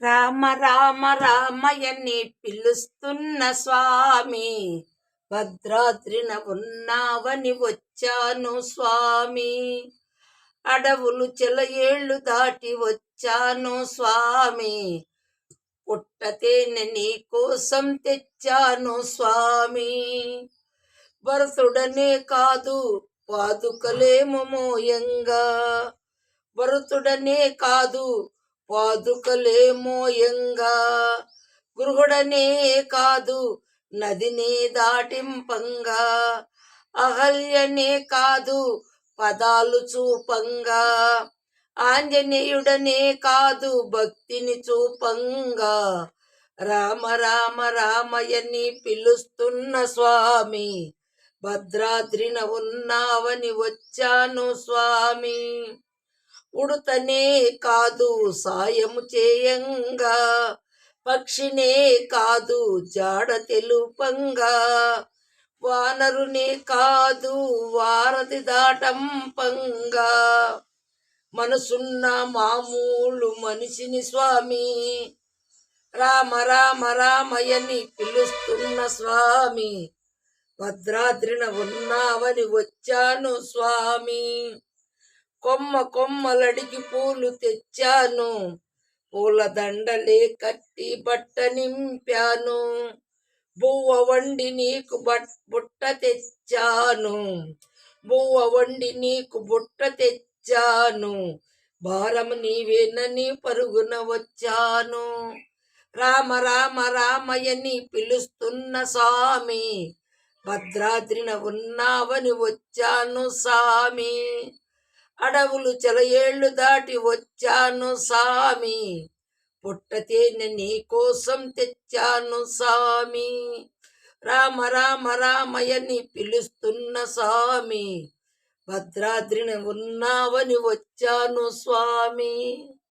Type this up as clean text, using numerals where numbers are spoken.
రామ రామ రామయని పిలుస్తున్న స్వామి, భద్రాద్రిన ఉన్నావని వచ్చాను స్వామి. అడవులు చెలయేళ్ళు దాటి వచ్చాను స్వామి, పుట్టతేనె నీ కోసం తెచ్చాను స్వామి. భరతుడనే కాదు పాదుకలేమో మోయంగా, భరతుడనే కాదు పాదుకలేమోయంగా, గృహుడనే కాదు నదినే దాటింపంగా, అహల్యనే కాదు పదాలు చూపంగా, ఆంజనేయుడనే కాదు భక్తిని చూపంగా, రామ రామ రామయని పిలుస్తున్న స్వామి, భద్రాద్రిన ఉన్నావని వచ్చాను స్వామి. ఉడుతనే కాదు సాయము చేయంగా, పక్షినే కాదు జాడ తెలుపంగా, వానరునే కాదు వారధి దాటంపంగా, మనసున్న మామూలు మనిషిని స్వామి, రామ రామ రామయని పిలుస్తున్న స్వామి, భద్రాద్రిన ఉన్నావని వచ్చాను స్వామి. కొమ్మ కొమ్మలడిగి పూలు తెచ్చాను, పూల దండలే కట్టి బట్ట నింపాను, బువ్వ వండి నీకు బుట్ట తెచ్చాను, బువ్వ వండి నీకు బుట్ట తెచ్చాను, భారం నీవేనని పరుగున వచ్చాను. రామ రామ రామయని పిలుస్తున్న స్వామి, భద్రాద్రిన ఉన్నావని వచ్చాను స్వామి. అడవులు చెలయేళ్ళు దాటి వచ్చాను స్వామి, పుట్టతేనె నీ కోసం తెచ్చాను స్వామి. రామ రామ రామయని పిలుస్తున్న స్వామి, భద్రాద్రిన ఉన్నావని వచ్చాను స్వామి.